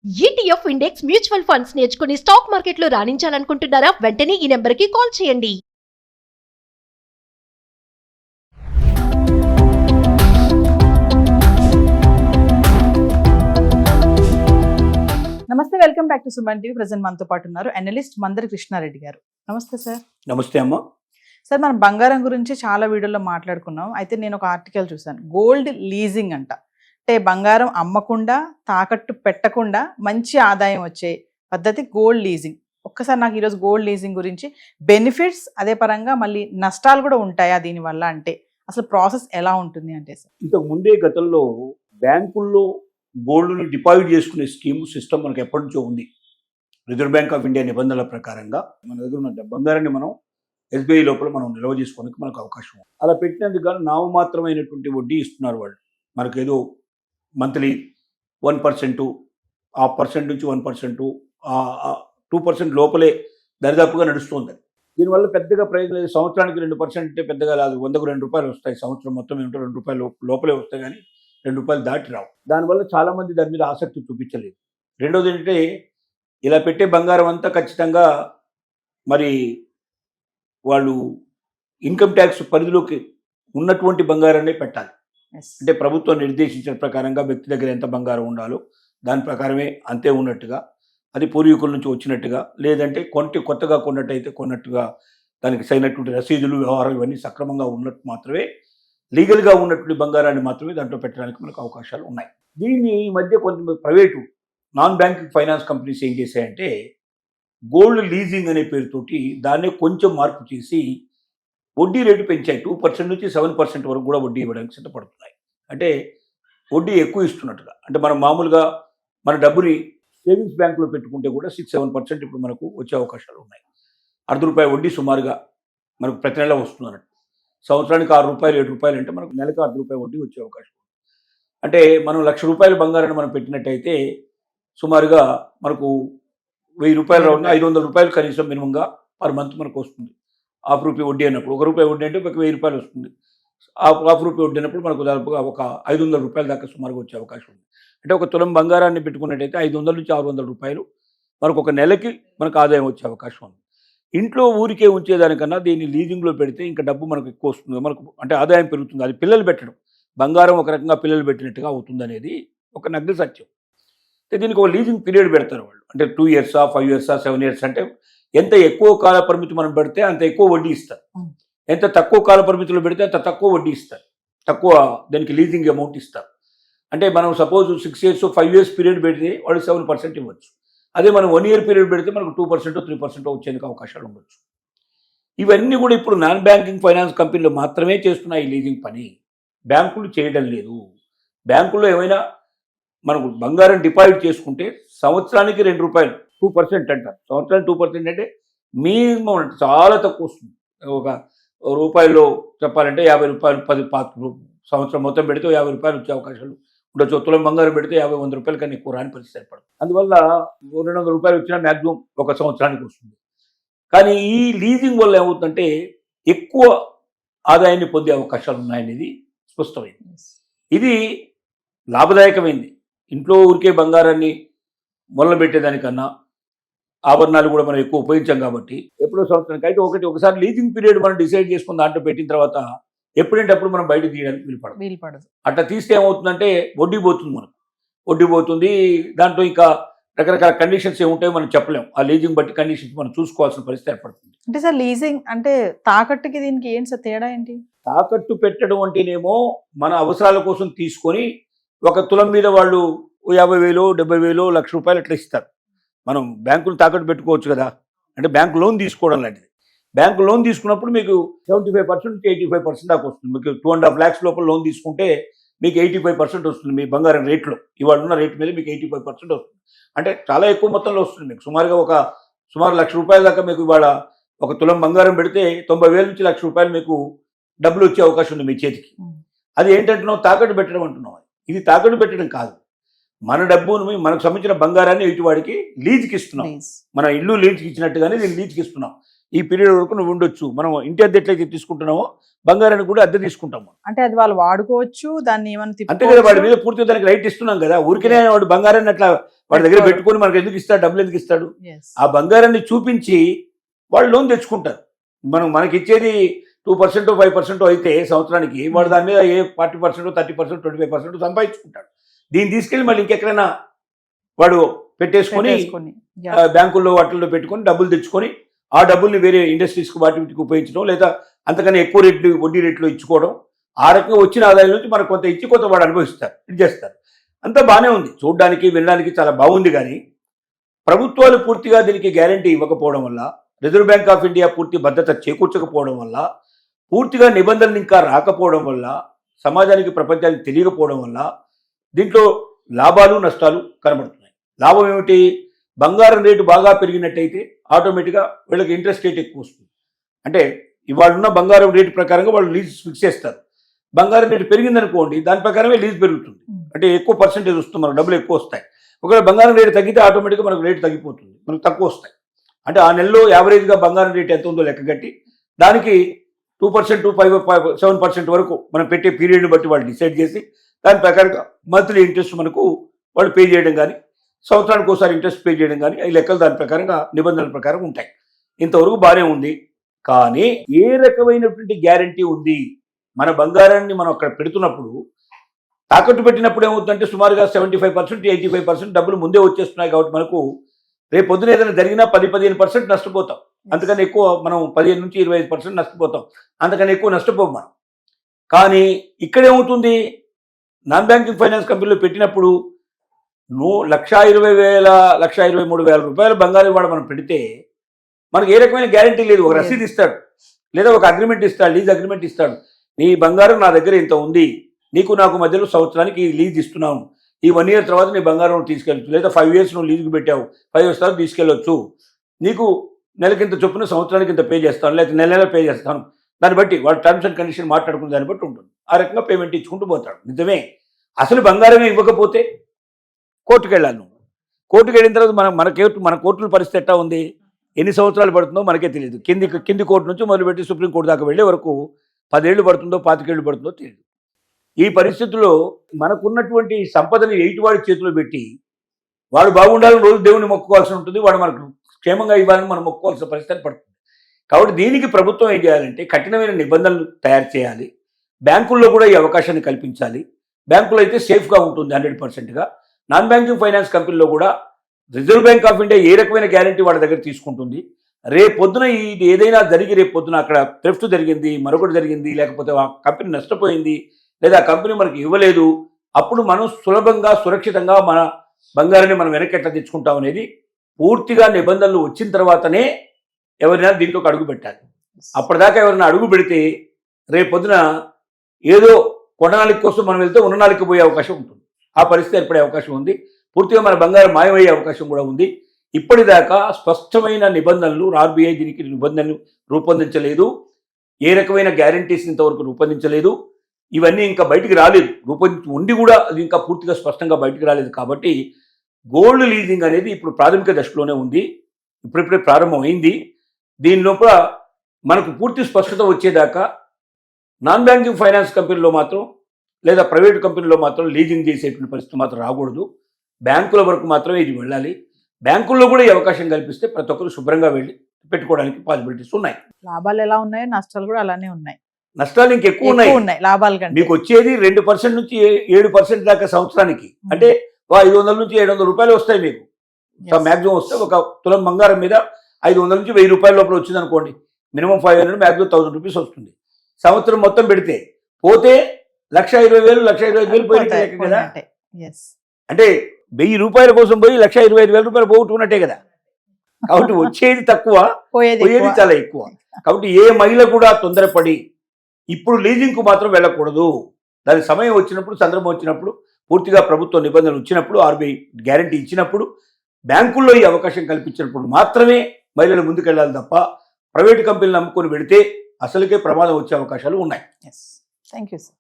ETF index mutual funds నేర్చుకుని stock మార్కెట్లో రాణించాలనుకుంటున్నారా? వెంటనే ఈ నెంబర్కి కాల్ చేయండి. నమస్తే, welcome back to Suman TV. Present మనతో పాటు ఉన్నారు అనలిస్ట్ మందరి కృష్ణారెడ్డి గారు. నమస్తే సార్. నమస్తే అమ్మ. సార్, మనం బంగారం గురించి చాలా వీడియోలో మాట్లాడుకున్నాం. అయితే నేను ఒక ఆర్టికల్ చూసాను, గోల్డ్ లీజింగ్ అంట. అంటే బంగారం అమ్మకుండా, తాకట్టు పెట్టకుండా మంచి ఆదాయం వచ్చే పద్ధతి గోల్డ్ లీజింగ్. ఒక్కసారి నాకు ఈరోజు గోల్డ్ లీజింగ్ గురించి బెనిఫిట్స్, అదే పరంగా మళ్ళీ నష్టాలు కూడా ఉంటాయా దీనివల్ల, అంటే అసలు ప్రాసెస్ ఎలా ఉంటుంది అంటే సార్? ఇంతకు ముందే గతంలో బ్యాంకుల్లో గోల్డ్ని డిపాజిట్ చేసుకునే స్కీమ్ సిస్టమ్ మనకు ఎప్పటి నుంచో ఉంది. రిజర్వ్ బ్యాంక్ ఆఫ్ ఇండియా నిబంధనల ప్రకారంగా మన దగ్గర ఉన్న బంగారాన్ని మనం ఎస్బీఐ లోపల మనం నిల్వ చేసుకోవడానికి మనకు అవకాశం ఉంది. అలా పెట్టినందుకు గాను నామమాత్రమైనటువంటి వడ్డీ ఇస్తున్నారు వాళ్ళు. మనకు ఏదో మంత్లీ 1%, ఆ పర్సెంట్ నుంచి 1%, 2% లోపలే దరిదాపుగా నడుస్తుంది. దీనివల్ల పెద్దగా ప్రయోజనం లేదు. సంవత్సరానికి 2% అంటే పెద్దగా రాదు. 100కు ₹2 వస్తాయి. సంవత్సరం మొత్తం ఏమిటో ₹2 లోపలే వస్తాయి, కానీ ₹2 దాటి రావు. దానివల్ల చాలామంది దాని మీద ఆసక్తి చూపించలేదు. రెండోది ఏంటంటే, ఇలా పెట్టే బంగారం అంతా ఖచ్చితంగా మరి వాళ్ళు ఇన్కమ్ ట్యాక్స్ పరిధిలోకి ఉన్నటువంటి బంగారాన్ని పెట్టాలి. అంటే ప్రభుత్వం నిర్దేశించిన ప్రకారంగా వ్యక్తి దగ్గర ఎంత బంగారం ఉండాలో దాని ప్రకారమే అంతే ఉన్నట్టుగా, అది పూర్వీకుల నుంచి వచ్చినట్టుగా, లేదంటే కొత్తగా కొన్నట్టయితే కొన్నట్టుగా దానికి సరైనటువంటి రసీదులు, వ్యవహారాలు ఇవన్నీ సక్రమంగా ఉన్నట్టు మాత్రమే, లీగల్గా ఉన్నటువంటి బంగారాన్ని మాత్రమే దాంట్లో పెట్టడానికి మనకు అవకాశాలు ఉన్నాయి. దీన్ని ఈ మధ్య కొంత private non banking finance companies ఏం చేశాయంటే, గోల్డ్ లీజింగ్ అనే పేరుతోటి దాన్నే కొంచెం మార్పు చేసి వడ్డీ రేటు పెంచాయి. 2% నుంచి 7% వరకు కూడా వడ్డీ ఇవ్వడానికి సిద్ధపడుతున్నాయి. అంటే వడ్డీ ఎక్కువ ఇస్తున్నట్టుగా. అంటే మనం మామూలుగా మన డబ్బుని సేవింగ్స్ బ్యాంకులో పెట్టుకుంటే కూడా 6-7% ఇప్పుడు మనకు వచ్చే అవకాశాలు ఉన్నాయి. ₹1/2 వడ్డీ సుమారుగా మనకు ప్రతి నెల వస్తుంది అన్నట్టు. సంవత్సరానికి ₹6, ₹7 అంటే మనకు నెలకు ₹1/2 వడ్డీ వచ్చే అవకాశం ఉంది. అంటే మనం ₹1,00,000 బంగారాన్ని మనం పెట్టినట్టయితే సుమారుగా మనకు ₹1,000 రావున్నా ₹500 కనీసం మినిమంగా పర్ మంత్ మనకు వస్తుంది. ₹1/2 వడ్డీ అన్నప్పుడు, ₹1 వడ్డీ అంటే మనకు ₹1,000 వస్తుంది. ₹1/2 వడ్డీ అన్నప్పుడు మనకు దాదాపుగా ఒక ₹500 దాకా సుమారుగా వచ్చే అవకాశం ఉంది. అంటే ఒక తులం బంగారాన్ని పెట్టుకున్నట్టయితే ₹500 నుంచి ₹600 మనకు ఒక నెలకి మనకు ఆదాయం వచ్చే అవకాశం ఉంది. ఇంట్లో ఊరికే ఉంచేదానికన్నా దీన్ని లీజింగ్లో పెడితే ఇంకా డబ్బు మనకు ఎక్కువ వస్తుంది, మనకు అంటే ఆదాయం పెరుగుతుంది. అది పిల్లలు పెట్టడం, బంగారం ఒక రకంగా పిల్లలు పెట్టినట్టుగా అవుతుంది అనేది ఒక నగ్న సత్యం. అయితే దీనికి ఒక లీజింగ్ పీరియడ్ పెడతారు వాళ్ళు. అంటే 2 years, 5 years, 7 years, అంటే ఎంత ఎక్కువ కాల పరిమితి మనం పెడితే అంత ఎక్కువ వడ్డీ ఇస్తారు. ఎంత తక్కువ కాల పరిమితిలో పెడితే అంత తక్కువ వడ్డీ ఇస్తారు, తక్కువ దానికి లీజింగ్ అమౌంట్ ఇస్తారు. అంటే మనం సపోజ్ 6 years, 5 years పీరియడ్ పెడితే వాళ్ళు 7% ఇవ్వచ్చు. అదే మనం 1 year పీరియడ్ పెడితే మనకు 2%, 3% వచ్చేందుకు అవకాశాలు ఉండొచ్చు. ఇవన్నీ కూడా ఇప్పుడు నాన్ బ్యాంకింగ్ ఫైనాన్స్ కంపెనీలు మాత్రమే చేస్తున్నాయి ఈ లీజింగ్ పని. బ్యాంకులు చేయడం లేదు. బ్యాంకుల్లో ఏమైనా మనకు బంగారం డిపాజిట్ చేసుకుంటే సంవత్సరానికి ₹2, 2% అంటారు. సంవత్సరానికి 2% అంటే మినిమం అంటే చాలా తక్కువ వస్తుంది. ఒక రూపాయల్లో చెప్పాలంటే ₹50, 10 సంవత్సరం మొత్తం పెడితే ₹50 వచ్చే అవకాశాలు ఉండొచ్చు. తులం బంగారం పెడితే ₹50-100 కన్నా ఎక్కువ రాని పరిస్థితి ఏర్పడుతుంది. అందువల్ల ₹200 వచ్చినా మ్యాక్సిమం ఒక సంవత్సరానికి వస్తుంది. కానీ ఈ లీజింగ్ వల్ల ఏమవుతుందంటే ఎక్కువ ఆదాయాన్ని పొందే అవకాశాలు ఉన్నాయనేది స్పష్టమైంది. ఇది లాభదాయకమైంది. ఇంట్లో ఊరికే బంగారాన్ని మొదలుపెట్టేదానికన్నా ఆభరణాలు కూడా మనం ఎక్కువ ఉపయోగించాం కాబట్టి ఎప్పుడో సంవత్సరానికి అయితే ఒకసారి లీజింగ్ పీరియడ్ మనం డిసైడ్ చేసుకుని దాంట్లో పెట్టిన తర్వాత ఎప్పుడంటే అప్పుడు మనం బయట తీయడానికి వీలుపడదు. అట్లా తీస్తే ఏమవుతుందంటే వడ్డీ పోతుంది, మనకు వడ్డీ పోతుంది. దాంట్లో ఇంకా రకరకాల కండిషన్స్ ఏముంటాయో మనం చెప్పలేము. ఆ లీజింగ్ బట్టి కండిషన్స్ మనం చూసుకోవాల్సిన పరిస్థితి ఏర్పడుతుంది. అంటే సార్, లీజింగ్ అంటే తాకట్టుకి దీనికి ఏంటి సార్ తేడా ఏంటి? తాకట్టు పెట్టడం అంటేనేమో మన అవసరాల కోసం తీసుకొని ఒక తులం మీద వాళ్ళు ₹50,000, ₹70,000, ₹1,00,000 అట్లా ఇస్తారు. మనం బ్యాంకులు తాకట్టు పెట్టుకోవచ్చు కదా. అంటే బ్యాంకు లోన్ తీసుకోవడం లాంటిది. బ్యాంకు లోన్ తీసుకున్నప్పుడు మీకు 75% నుంచి 85% దాకా వస్తుంది. మీకు 2.5 lakhs లోపల లోన్ తీసుకుంటే మీకు 85% వస్తుంది మీ బంగారం రేట్లో. ఇవాళ ఉన్న రేట్ మీద మీకు 85% వస్తుంది. అంటే చాలా ఎక్కువ మొత్తంలో వస్తుంది. మీకు సుమారు ₹1,00,000 దాకా మీకు ఇవాళ ఒక తులం బంగారం పెడితే 90,000 నుంచి ₹1,00,000 మీకు డబ్బులు వచ్చే అవకాశం ఉంది మీ చేతికి. అది ఏంటంటున్నావు, తాకట్టు పెట్టడం అంటున్నావు. ఇది తాకట్టు పెట్టడం కాదు. మన డబ్బును, మనకు సంబంధించిన బంగారాన్ని ఎదుటివాడికి లీజ్కి ఇస్తున్నాం. మన ఇల్లు లీజ్కి ఇచ్చినట్టుగానే దీన్ని లీజ్కి ఇస్తున్నాం. ఈ పీరియడ్ వరకు నువ్వు ఉండొచ్చు. మనం ఇంటి అద్దె ఎట్లయితే తీసుకుంటున్నామో బంగారాన్ని కూడా అద్దె తీసుకుంటాము. అంటే అది వాళ్ళు వాడుకోవచ్చు, దాన్ని ఏమైనా అంతే కదా. వాడి మీద పూర్తిగా దానికి రైట్ ఇస్తున్నాం కదా. ఊరికనే వాడు బంగారాన్ని అట్లా వాడి దగ్గర పెట్టుకొని మనకు ఎందుకు ఇస్తాడు, డబ్బులు ఎందుకు ఇస్తాడు? Yes. ఆ బంగారాన్ని చూపించి వాళ్ళు లోన్ తెచ్చుకుంటారు. మనకి ఇచ్చేది 2% 5% అయితే సంవత్సరానికి వాడు దాని మీద ఏ 40% 30% 25% సంపాదించుకుంటాడు. దీన్ని తీసుకెళ్ళి మళ్ళీ ఇంకెక్కడైనా వాడు పెట్టేసుకొని బ్యాంకుల్లో వాటిల్లో పెట్టుకొని డబ్బులు తెచ్చుకొని ఆ డబ్బుల్ని వేరే ఇండస్ట్రీస్కి వాటికి ఉపయోగించడం, లేదా అంతకన్నా ఎక్కువ రేట్లు వడ్డీ రేట్లు ఇచ్చుకోవడం, ఆ రకంగా వచ్చిన ఆదాయం నుంచి మనకు కొంత ఇచ్చి కొంత వాడు అనుభవిస్తారు, ఇది చేస్తారు. అంతా బాగానే ఉంది, చూడడానికి వినడానికి చాలా బాగుంది. కానీ ప్రభుత్వాలు పూర్తిగా దీనికి గ్యారంటీ ఇవ్వకపోవడం వల్ల, రిజర్వ్ బ్యాంక్ ఆఫ్ ఇండియా పూర్తి భద్రత చేకూర్చకపోవడం వల్ల, పూర్తిగా నిబంధనలు ఇంకా రాకపోవడం వల్ల, సమాజానికి ప్రపంచానికి తెలియకపోవడం వల్ల దీంట్లో లాభాలు నష్టాలు కనబడుతున్నాయి. లాభం ఏమిటి? బంగారం రేటు బాగా పెరిగినట్టయితే ఆటోమేటిక్గా వీళ్ళకి ఇంట్రెస్ట్ రేట్ ఎక్కువ వస్తుంది. అంటే ఇవాళ ఉన్న బంగారం రేటు ప్రకారంగా వాళ్ళు లీజ్ ఫిక్స్ చేస్తారు. బంగారం రేటు పెరిగిందనుకోండి, దాని ప్రకారమే లీజ్ పెరుగుతుంది. అంటే ఎక్కువ పర్సెంటేజ్ వస్తుంది, మనకు డబ్బులు ఎక్కువ వస్తాయి. ఒకవేళ బంగారం రేటు తగ్గితే ఆటోమేటిక్గా మనకు రేటు తగ్గిపోతుంది, మనకు తక్కువ వస్తాయి. అంటే ఆ నెలలో యావరేజ్గా బంగారం రేటు ఎంత ఉందో లెక్క కట్టి దానికి 2% 7% వరకు మనం పెట్టే పీరియడ్ని బట్టి వాళ్ళు డిసైడ్ చేసి దాని ప్రకారంగా మంత్లీ ఇంట్రెస్ట్ మనకు వాళ్ళు పే చేయడం కానీ, సంవత్సరానికి ఒకసారి ఇంట్రెస్ట్ పే చేయడం కానీ, ఈ లెక్కలు దాని ప్రకారంగా నిబంధనల ప్రకారం ఉంటాయి. ఇంతవరకు బాగానే ఉంది. కానీ ఏ రకమైనటువంటి గ్యారంటీ ఉంది? మన బంగారాన్ని మనం అక్కడ పెడుతున్నప్పుడు, తాకట్టు పెట్టినప్పుడు ఏమవుతుందంటే సుమారుగా 75% 85% డబ్బులు ముందే వచ్చేస్తున్నాయి. కాబట్టి మనకు రేపు పొద్దున ఏదైనా జరిగినా 10-15% నష్టపోతాం. అంతకన్నా ఎక్కువ మనం 15 నుంచి 25% నష్టపోతాం. అంతకన్నా ఎక్కువ నష్టపోం మనం. కానీ ఇక్కడ ఏమవుతుంది? నాన్ బ్యాంకింగ్ ఫైనాన్స్ కంపెనీలో పెట్టినప్పుడు 1,20,000 1,23,000 రూపాయల బంగారం వాడు మనం పెడితే మనకి ఏ రకమైన గ్యారంటీ లేదు. ఒక రసీదు ఇస్తాడు, లేదా ఒక అగ్రిమెంట్ ఇస్తాడు, లీజ్ అగ్రిమెంట్ ఇస్తాడు. నీ బంగారం నా దగ్గర ఇంత ఉంది, నీకు నాకు మధ్యలో సంవత్సరానికి లీజ్ ఇస్తున్నాను, ఈ 1 year తర్వాత నీ బంగారం తీసుకెళ్ళచ్చు, లేదా 5 years నువ్వు లీజుకి పెట్టావు, 5 years తర్వాత తీసుకెళ్ళొచ్చు, నీకు నెలకింత చొప్పున సంవత్సరానికి ఇంత పే చేస్తాను, లేకపోతే నెల నెల పే చేస్తాను. దాన్ని బట్టి వాడు టర్మ్స్ అండ్ కండిషన్ మాట్లాడుకున్న దాన్ని బట్టి ఉంటుంది. ఆ రకంగా పేమెంట్ ఇచ్చుకుంటూ పోతాడు. నిజమే, అసలు బంగారమే ఇవ్వకపోతే కోర్టుకు వెళ్ళాలి. నువ్వు కోర్టుకు వెళ్ళిన తర్వాత మన కోర్టుల పరిస్థితి ఎట్టా ఉంది, ఎన్ని సంవత్సరాలు పడుతుందో మనకే తెలియదు. కింది కోర్టు నుంచి మొదలుపెట్టి సుప్రీంకోర్టు దాకా వెళ్ళే వరకు 10 ఏళ్ళు పడుతుందో 25 ఏళ్ళు పడుతుందో తెలియదు. ఈ పరిస్థితుల్లో మనకున్నటువంటి సంపదని ఎయిటివాడి చేతిలో పెట్టి వాడు బాగుండాలని రోజు దేవుని మొక్కుకోవాల్సి ఉంటుంది, వాడు మనకు క్షేమంగా ఇవ్వాలని మనం మొక్కుకోవాల్సిన పరిస్థితి పడుతుంది. కాబట్టి దీనికి ప్రభుత్వం ఏం చేయాలంటే కఠినమైన నిబంధనలు తయారు చేయాలి. బ్యాంకుల్లో కూడా ఈ అవకాశాన్ని కల్పించాలి. బ్యాంకులో అయితే సేఫ్గా ఉంటుంది 100%గా. నాన్ బ్యాంకింగ్ ఫైనాన్స్ కంపెనీలో కూడా రిజర్వ్ బ్యాంక్ ఆఫ్ ఇండియా ఏ రకమైన గ్యారంటీ వాళ్ళ దగ్గర తీసుకుంటుంది? రేపు పొద్దున ఇది ఏదైనా జరిగి రేపు పొద్దున అక్కడ థెఫ్ట్ జరిగింది, మరొకటి జరిగింది, లేకపోతే ఆ కంపెనీ నష్టపోయింది, లేదా ఆ కంపెనీ మనకి ఇవ్వలేదు, అప్పుడు మనం సులభంగా సురక్షితంగా మన బంగారాన్ని మనం వెనక్కి ఎట్లా తెచ్చుకుంటాం అనేది పూర్తిగా నిబంధనలు వచ్చిన తర్వాతనే ఎవరైనా దీంట్లోకి అడుగు పెట్టాలి. అప్పటిదాకా ఎవరైనా అడుగు పెడితే రేపు పొద్దున ఏదో కొననాలిక కోసం మనం వెళ్తే ఉన్ననాలికి పోయే అవకాశం ఉంటుంది. ఆ పరిస్థితి ఏర్పడే అవకాశం ఉంది. పూర్తిగా మన బంగారం మాయమయ్యే అవకాశం కూడా ఉంది. ఇప్పటిదాకా స్పష్టమైన నిబంధనలు ఆర్బీఐ దీనికి నిబంధనలు రూపొందించలేదు. ఏ రకమైన గ్యారంటీస్ ఇంతవరకు రూపొందించలేదు. ఇవన్నీ ఇంకా బయటికి రాలేదు. ఉండి కూడా అది ఇంకా పూర్తిగా స్పష్టంగా బయటికి రాలేదు. కాబట్టి గోల్డ్ లీజింగ్ అనేది ఇప్పుడు ప్రాథమిక దశలోనే ఉంది, ఇప్పుడిప్పుడే ప్రారంభమైంది. దీని లోపల మనకు పూర్తి స్పష్టత వచ్చేదాకా నాన్ బ్యాంకింగ్ ఫైనాన్స్ కంపెనీలో మాత్రం, లేదా ప్రైవేట్ కంపెనీలో మాత్రం లీజింగ్ చేసేటువంటి పరిస్థితి మాత్రం రాకూడదు. బ్యాంకుల వరకు మాత్రమే ఇది వెళ్ళాలి. బ్యాంకుల్లో కూడా ఈ అవకాశం కల్పిస్తే ప్రతి ఒక్కరు శుభ్రంగా వెళ్ళి పెట్టుకోవడానికి పాసిబిలిటీస్ ఉన్నాయి. లాభాలు ఎలా ఉన్నాయో నష్టాలు కూడా అలానే ఉన్నాయి. నష్టాలు ఇంకెక్కువ ఉన్నాయి లాభాలు కంటే. మీకు వచ్చేది 2% నుంచి 7% దాకా సంవత్సరానికి. అంటే 500 నుంచి 700 రూపాయలు వస్తాయి మీకు. మ్యాక్సిమం వస్తే ఒక తులం బంగారం మీద 500 నుంచి 1000 రూపాయల లోపల వచ్చింది అనుకోండి, మినిమం 500, మ్యాక్సిమం 1000 రూపీస్ వస్తుంది. సంవత్సరం మొత్తం పెడితే పోతే 1,20,000 1,25,000 పోయినట్టే కదా. అంటే 1000 రూపాయల కోసం పోయి 1,25,000 రూపాయలు పోగొట్టుకున్నట్టే కదా. కాబట్టి వచ్చేది తక్కువ, పోయేది చాలా ఎక్కువ. కాబట్టి ఏ మహిళ కూడా తొందరపడి ఇప్పుడు లీజింగ్కు మాత్రం వెళ్ళకూడదు. దాని సమయం వచ్చినప్పుడు, సందర్భం వచ్చినప్పుడు, పూర్తిగా ప్రభుత్వ నిబంధనలు వచ్చినప్పుడు, ఆర్బీఐ గ్యారంటీ ఇచ్చినప్పుడు, బ్యాంకుల్లో ఈ అవకాశం కల్పించినప్పుడు మాత్రమే మహిళలు ముందుకెళ్ళాలి తప్ప ప్రైవేట్ కంపెనీలు నమ్ముకొని పెడితే అసలుకే ప్రమాదం వచ్చే అవకాశాలు ఉన్నాయి. Thank you sir.